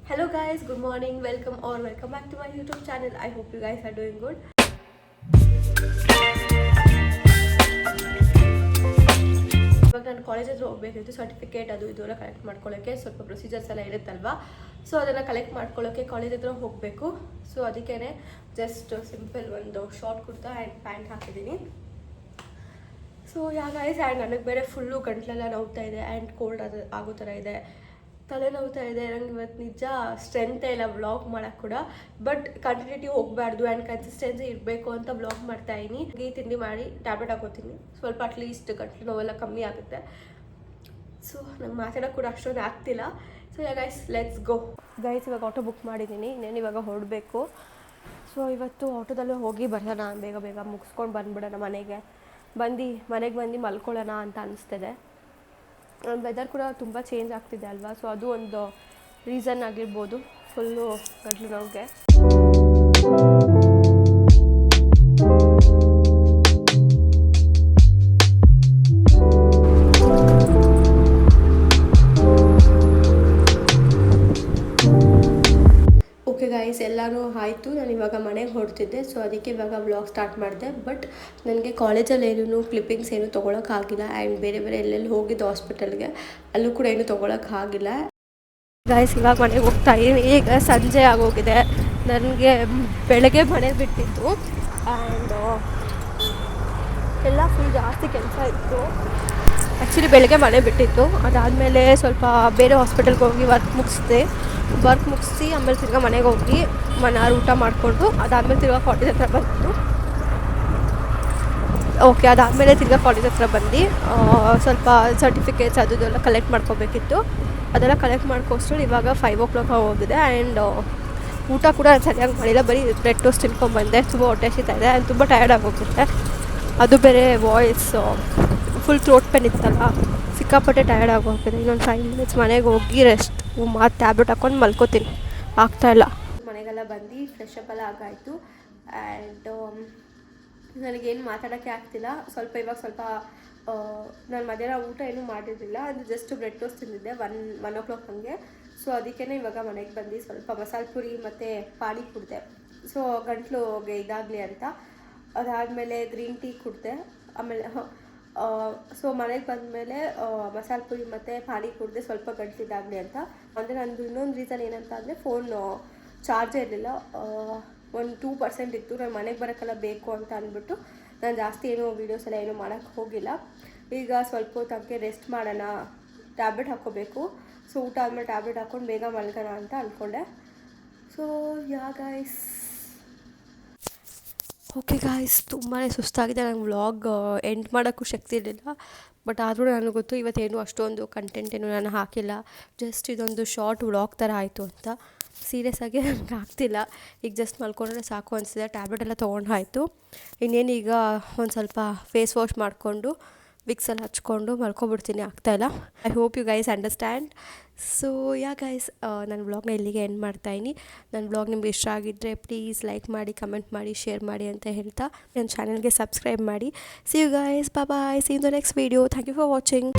Hello guys, good morning, welcome back to my YouTube channel. I hope you guys are doing good. ಇವಾಗ ನಾನು college ಹತ್ರ ಹೋಗಬೇಕಿತ್ತು, certificate ಅದು ಇದೆಲ್ಲ collect ಮಾಡ್ಕೊಳ್ಳೋಕ್ಕೆ ಸ್ವಲ್ಪ ಪ್ರೊಸೀಜರ್ಸ್ ಎಲ್ಲ ಇರುತ್ತಲ್ವಾ. ಸೊ ಅದನ್ನು ಕಲೆಕ್ಟ್ ಮಾಡ್ಕೊಳ್ಳೋಕ್ಕೆ ಕಾಲೇಜ್ ಹತ್ರ ಹೋಗಬೇಕು. ಸೊ ಅದಕ್ಕೇ ಜಸ್ಟ್ ಸಿಂಪಲ್ ಒಂದು ಶಾರ್ಟ್ ಕುರ್ತಾ ಆ್ಯಂಡ್ ಪ್ಯಾಂಟ್ ಹಾಕಿದ್ದೀನಿ. ಸೊ ಗೈಸ್, ಆ್ಯಂಡ್ ನನಗೆ ಬೇರೆ ಫುಲ್ಲು ಗಂಟ್ಲೆಲ್ಲ ನೋವ್ತಾ ಇದೆ ಆ್ಯಂಡ್ ಕೋಲ್ಡ್ ಆಗೋ ಥರ ಇದೆ, ತಲೆ ನೋವ್ತಾ ಇದೆ. ನಂಗೆ ಇವತ್ತು ನಿಜ ಸ್ಟ್ರೆಂತೇ ಇಲ್ಲ ವ್ಲಾಗ್ ಮಾಡೋಕ್ಕೆ ಕೂಡ. ಬಟ್ ಕಂಟಿನ್ಯೂಟಿ ಹೋಗಬಾರ್ದು ಆ್ಯಂಡ್ ಕನ್ಸಿಸ್ಟೆನ್ಸಿ ಇರಬೇಕು ಅಂತ ವ್ಲಾಗ್ ಮಾಡ್ತಾಯಿದ್ದೀನಿ. ಈ ತಿಂಡಿ ಮಾಡಿ ಟ್ಯಾಬ್ಲೆಟ್ ಹಾಕೋತೀನಿ, ಸ್ವಲ್ಪ ಅಟ್ಲೀಸ್ಟ್ ಗಂಟ್ಲು ನೋವೆಲ್ಲ ಕಮ್ಮಿ ಆಗುತ್ತೆ. ಸೊ ನಂಗೆ ಮಾತಾಡೋಕ್ಕೆ ಕೂಡ ಅಷ್ಟೊಂದು ಆಗ್ತಿಲ್ಲ. So guys, let's go. Guys, ಇವಾಗ ಆಟೋ ಬುಕ್ ಮಾಡಿದ್ದೀನಿ, ಇನ್ನೇನು ಇವಾಗ ಹೊರಡಬೇಕು. ಸೊ ಇವತ್ತು ಆಟೋದಲ್ಲೇ ಹೋಗಿ ಬರೋಣ, ಬೇಗ ಬೇಗ ಮುಗಿಸ್ಕೊಂಡು ಬಂದುಬಿಡೋಣ ಮನೆಗೆ ಬಂದು ಮಲ್ಕೊಳ್ಳೋಣ ಅಂತ ಅನಿಸ್ತಿದೆ. ವೆದರ್ ಕೂಡ ತುಂಬ ಚೇಂಜ್ ಆಗ್ತಿದೆ ಅಲ್ವಾ, ಸೊ ಅದು ಒಂದು ರೀಸನ್ ಆಗಿರ್ಬೋದು ಫುಲ್ಲು ಗಂಟ್ಲು ನೋವಿಗೆ. ಓಕೆ ಗೈಸ್, ಎಲ್ಲರೂ ಆಯಿತು. ನಾನು ಇವಾಗ ಮನೆಗೆ ಹೊರಡ್ತಿದ್ದೆ, ಸೊ ಅದಕ್ಕೆ ಇವಾಗ ವ್ಲಾಗ್ ಸ್ಟಾರ್ಟ್ ಮಾಡಿದೆ. ಬಟ್ ನನಗೆ ಕಾಲೇಜಲ್ಲಿ ಏನೂ ಕ್ಲಿಪ್ಪಿಂಗ್ಸ್ ಏನೂ ತೊಗೊಳಕ್ಕಾಗಿಲ್ಲ ಆ್ಯಂಡ್ ಬೇರೆ ಎಲ್ಲೆಲ್ಲಿ ಹೋಗಿದ್ದು ಹಾಸ್ಪಿಟಲ್ಗೆ, ಅಲ್ಲೂ ಕೂಡ ಏನೂ ತೊಗೊಳಕ್ಕಾಗಿಲ್ಲ. ಗೈಸ್, ಇವಾಗ ಮನೆಗೆ ಹೋಗ್ತಾ ಇದ್ದೀನಿ. ಈಗ ಸಂಜೆ ಆಗೋಗಿದೆ. ನನಗೆ ಬೆಳಗ್ಗೆ ಮನೆ ಬಿಟ್ಟಿತ್ತು ಆ್ಯಂಡ್ ಎಲ್ಲ ಫುಲ್ ಜಾಸ್ತಿ ಕೆಲಸ ಇತ್ತು. ಆ್ಯಕ್ಚುಲಿ ಬೆಳಗ್ಗೆ ಮನೆ ಬಿಟ್ಟಿತ್ತು, ಅದಾದಮೇಲೆ ಸ್ವಲ್ಪ ಬೇರೆ ಹಾಸ್ಪಿಟಲ್ಗೆ ಹೋಗಿ ವರ್ಕ್ ಮುಗಿಸಿ ಆಮೇಲೆ ತಿರ್ಗಾ ಮನೆಗೆ ಹೋಗಿ ಮನೆಯವ್ರು ಊಟ ಮಾಡಿಕೊಂಡು ಅದಾದಮೇಲೆ ತಿರ್ಗಾ ಕಾಲೇಜ್ ಹತ್ರ ಬಂತು. ಓಕೆ, ಅದಾದಮೇಲೆ ತಿರ್ಗಾ ಕಾಲೇಜ್ ಹತ್ರ ಬಂದು ಸ್ವಲ್ಪ ಸರ್ಟಿಫಿಕೇಟ್ಸ್ ಅದೆಲ್ಲ ಕಲೆಕ್ಟ್ ಮಾಡ್ಕೋಬೇಕಿತ್ತು. ಅದೆಲ್ಲ ಕಲೆಕ್ಟ್ ಮಾಡ್ಕೋಸ್ಕರ ಇವಾಗ 5 o'clock ಹೋಗಿದೆ. ಆ್ಯಂಡ್ ಊಟ ಕೂಡ ಸರಿಯಾಗಿ ಮಾಡಿಲ್ಲ, ಬರೀ ಬ್ರೆಡ್ ಟೋಸ್ಟ್ ತಿನ್ಕೊಂಡ್ಬಂದೆ. ತುಂಬ ಹೊಟ್ಟೆ ಹಸಿತಾ ಇದೆ ಆ್ಯಂಡ್ ತುಂಬ ಟಯರ್ಡ್ ಆಗೋಗುತ್ತೆ. ಅದು ಬೇರೆ ವಾಯ್ಸ್ ಫುಲ್ ಥ್ರೋಟ್ ಪೇನ್ ಇತ್ತಲ್ಲ, ಸಿಕ್ಕಾಪಟ್ಟೆ ಟಯರ್ಡ್ ಆಗೋಗಿದೆ. ಇನ್ನೊಂದು 5 minutes ಮನೆಗೆ ಹೋಗಿ ರೆಸ್ಟ್ ಮತ್ತು ಟ್ಯಾಬ್ಲೆಟ್ ಹಾಕ್ಕೊಂಡು ಮಲ್ಕೋತೀನಿ, ಆಗ್ತಾಯಿಲ್ಲ. ಮನೆಗೆಲ್ಲ ಬಂದು ಫ್ರೆಶ್ ಅಪ್ ಎಲ್ಲ ಆಗಾಯಿತು ಆ್ಯಂಡ್ ನನಗೇನು ಮಾತಾಡೋಕ್ಕೆ ಆಗ್ತಿಲ್ಲ. ಇವಾಗ ಸ್ವಲ್ಪ ನಾನು ಮಧ್ಯಾಹ್ನ ಊಟ ಏನೂ ಮಾಡಿರಲಿಲ್ಲ, ಅದು ಜಸ್ಟ್ ಬ್ರೆಡ್ ಟೋಸ್ಟ್ ತಿಂದಿದ್ದೆ 1 o'clock ಹಾಗೆ. ಸೊ ಅದಕ್ಕೇ ಇವಾಗ ಮನೆಗೆ ಬಂದು ಸ್ವಲ್ಪ ಮಸಾಲೆ ಪುರಿ ಮತ್ತು ಪಾನಿ ಕುಡಿದೆ. ಸೊ ಗಂಟ್ಲುಗೆ ಇದಾಗಲಿ ಅಂತ. ಅದಾದಮೇಲೆ ಗ್ರೀನ್ ಟೀ ಕುಡಿದೆ. ಆಮೇಲೆ ಸೊ ಮನೆಗೆ ಬಂದಮೇಲೆ ಮಸಾಲೆ ಪುರಿ ಮತ್ತು ಪಾನಿ ಕುಡಿದೆ, ಸ್ವಲ್ಪ ಗಂಟ್ಲಿದ್ದಾಗಲಿ ಅಂತ. ಅಂದರೆ ನಂದು ಇನ್ನೊಂದು ರೀಸನ್ ಏನಂತ ಅಂದರೆ ಫೋನು ಚಾರ್ಜೇ ಇರಲಿಲ್ಲ, ಒಂದು 2% ಇತ್ತು. ನಾನು ಮನೆಗೆ ಬರೋಕ್ಕೆಲ್ಲ ಬೇಕು ಅಂತ ಅಂದ್ಬಿಟ್ಟು ನಾನು ಜಾಸ್ತಿ ಏನೂ ವೀಡಿಯೋಸ್ ಎಲ್ಲ ಏನೂ ಮಾಡೋಕ್ಕೆ ಹೋಗಿಲ್ಲ. ಈಗ ಸ್ವಲ್ಪ ಹೊತ್ತಿಗೆ ರೆಸ್ಟ್ ಮಾಡೋಣ, ಟ್ಯಾಬ್ಲೆಟ್ ಹಾಕ್ಕೋಬೇಕು. ಸೊ ಊಟ ಆದಮೇಲೆ ಟ್ಯಾಬ್ಲೆಟ್ ಹಾಕ್ಕೊಂಡು ಬೇಗ ಮಲ್ಗೋಣ ಅಂತ ಅಂದ್ಕೊಂಡೆ. ಸೊ ಗೈಸ್, ಓಕೆ ಗಾಯ್ಸ್, ತುಂಬಾ ಸುಸ್ತಾಗಿದೆ. ನಂಗೆ ವ್ಲಾಗ್ ಎಂಡ್ ಮಾಡೋಕ್ಕೂ ಶಕ್ತಿ ಇರಲಿಲ್ಲ. ಬಟ್ ಆದರೂ ನನಗೆ ಗೊತ್ತು ಇವತ್ತೇನು ಅಷ್ಟೊಂದು ಕಂಟೆಂಟ್ ಏನು ನಾನು ಹಾಕಿಲ್ಲ, ಜಸ್ಟ್ ಇದೊಂದು ಶಾರ್ಟ್ ವ್ಲಾಗ್ ಥರ ಆಯಿತು ಅಂತ. ಸೀರಿಯಸ್ ಆಗಿ ನನಗೆ ಆಗ್ತಿಲ್ಲ. ಈಗ ಜಸ್ಟ್ ಮಲ್ಕೊಂಡ್ರೆ ಸಾಕು ಅನಿಸಿದೆ. ಟ್ಯಾಬ್ಲೆಟ್ ಎಲ್ಲ ತೊಗೊಂಡು ಆಯಿತು. ಇನ್ನೇನೀಗ ಒಂದು ಸ್ವಲ್ಪ ಫೇಸ್ ವಾಶ್ ಮಾಡಿಕೊಂಡು ವಿಕ್ಸ್ ಎಲ್ಲ ಹಚ್ಕೊಂಡು ಮಲ್ಕೊಬಿಡ್ತೀನಿ, ಆಗ್ತಾಯಿಲ್ಲ. I hope you guys understand. So guys, ನನ್ನ ವ್ಲಾಗ್ನ ಇಲ್ಲಿಗೆ ಎಂಡ್ ಮಾಡ್ತಾಯಿನಿ. ನನ್ನ ವ್ಲಾಗ್ ನಿಮ್ಗೆ ಇಷ್ಟ ಆಗಿದ್ದರೆ ಪ್ಲೀಸ್ ಲೈಕ್ ಮಾಡಿ, ಕಮೆಂಟ್ ಮಾಡಿ, ಶೇರ್ ಮಾಡಿ ಅಂತ ಹೇಳ್ತಾ ನನ್ನ ಚಾನಲ್ಗೆ ಸಬ್ಸ್ಕ್ರೈಬ್ ಮಾಡಿ. See you guys, bye, see in the next video. Thank you for watching.